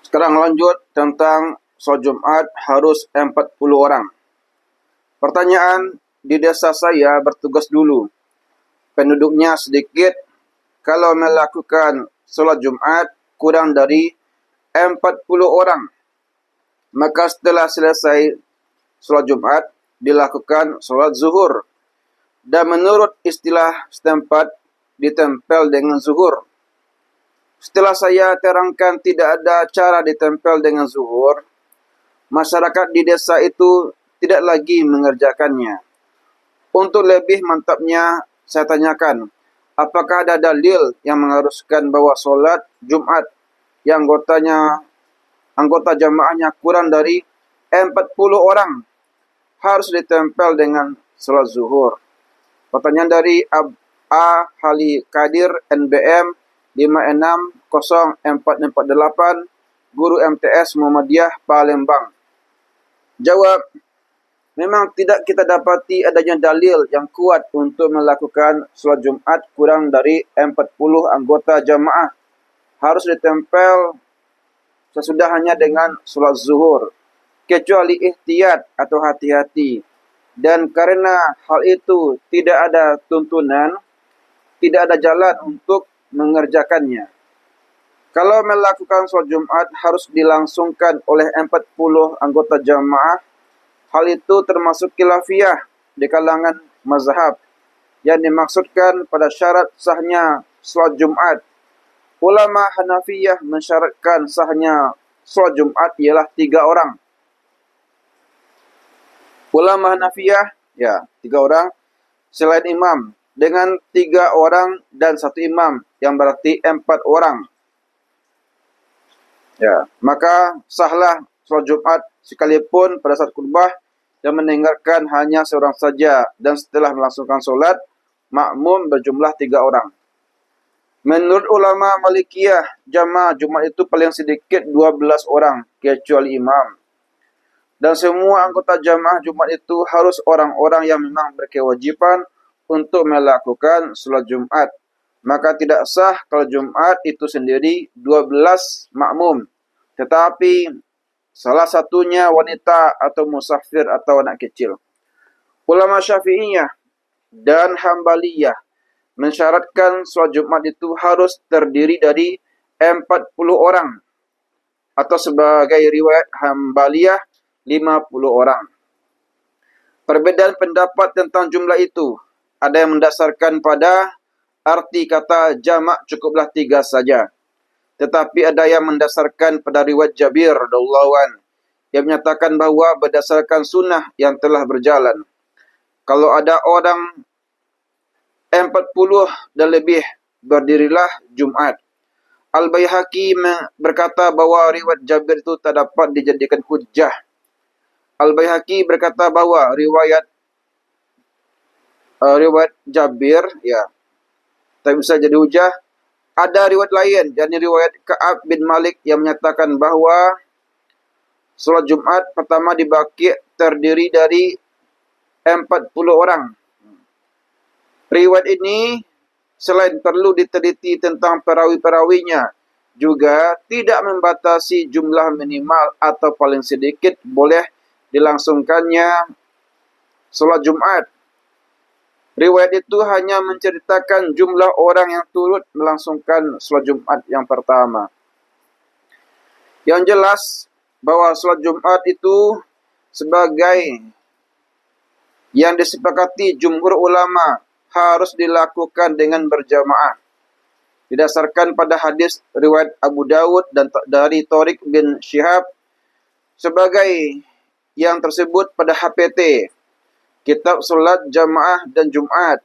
Sekarang lanjut tentang solat Jumat harus 40 orang. Pertanyaan, di desa saya bertugas dulu. Penduduknya sedikit. Kalau melakukan solat Jumat kurang dari 40 orang, maka setelah selesai solat Jumat dilakukan solat zuhur. Dan menurut istilah setempat ditempel dengan zuhur. Setelah saya terangkan tidak ada cara ditempel dengan zuhur, masyarakat di desa itu tidak lagi mengerjakannya. Untuk lebih mantapnya, saya tanyakan, apakah ada dalil yang mengharuskan bahwa solat Jumat yang anggota jamaahnya kurang dari 40 orang harus ditempel dengan solat zuhur? Pertanyaan dari A. Hali Kadir, NBM 560448, Guru MTS Muhammadiyah, Palembang. Jawab, memang tidak kita dapati adanya dalil yang kuat untuk melakukan solat Jumat kurang dari 40 anggota jamaah. Harus ditempel sesudahnya dengan solat zuhur, kecuali ihtiyat atau hati-hati. Dan karena hal itu tidak ada tuntunan, tidak ada jalan untuk mengerjakannya. Kalau melakukan solat Jumat harus dilangsungkan oleh 40 anggota jamaah, hal itu termasuk khilafiyah di kalangan mazhab. Yang dimaksudkan pada syarat sahnya solat Jumat, ulama Hanafiyah mensyaratkan sahnya solat Jumat ialah 3 orang. Ulama Hanafiyah, 3 orang selain imam, dengan 3 orang dan 1 imam, yang berarti 4 orang. Maka sahlah solat Jumat sekalipun pada saat khutbah yang mendengarkan hanya seorang saja, dan setelah melangsungkan solat, makmum berjumlah 3 orang. Menurut ulama Malikiyah, jamaah Jumat itu paling sedikit 12 orang, kecuali imam. Dan semua anggota jamaah Jumat itu harus orang-orang yang memang berkewajiban untuk melakukan solat Jumat. Maka tidak sah kalau Jumat itu sendiri 12 makmum, tetapi salah satunya wanita atau musafir atau anak kecil. Ulama Syafi'iyah dan Hambaliyah mensyaratkan solat Jumat itu harus terdiri dari 40 orang, atau sebagai riwayat Hambaliyah 50 orang. Perbedaan pendapat tentang jumlah itu ada yang mendasarkan pada arti kata jamak cukuplah 3 saja. Tetapi ada yang mendasarkan pada riwayat Jabir radhiyallahu anhu yang menyatakan bahawa berdasarkan sunnah yang telah berjalan, kalau ada orang 40 dan lebih, berdirilah Jumat. Al-Baihaqi berkata bahawa riwayat Jabir itu tak dapat dijadikan hujjah. Al-Baihaqi berkata bahawa riwayat Jabir tak bisa jadi hujjah. Ada riwayat lain, yakni riwayat Ka'ab bin Malik yang menyatakan bahawa solat Jumat pertama di Baqi' terdiri dari 40 orang. Riwayat ini selain perlu diteliti tentang perawi-perawinya, juga tidak membatasi jumlah minimal atau paling sedikit boleh dilangsungkannya solat Jumat. Riwayat itu hanya menceritakan jumlah orang yang turut melangsungkan solat Jumat yang pertama. Yang jelas bahwa solat Jumat itu sebagai yang disepakati jumhur ulama harus dilakukan dengan berjamaah. Didasarkan pada hadis riwayat Abu Dawud dan dari Thariq bin Syihab, sebagai yang tersebut pada HPT, Kitab Solat Jamaah dan Jumat.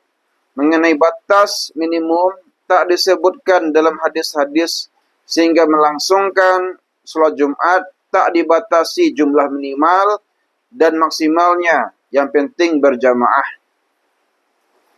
Mengenai batas minimum tak disebutkan dalam hadis-hadis, sehingga melangsungkan solat Jumat tak dibatasi jumlah minimal dan maksimalnya, yang penting berjamaah.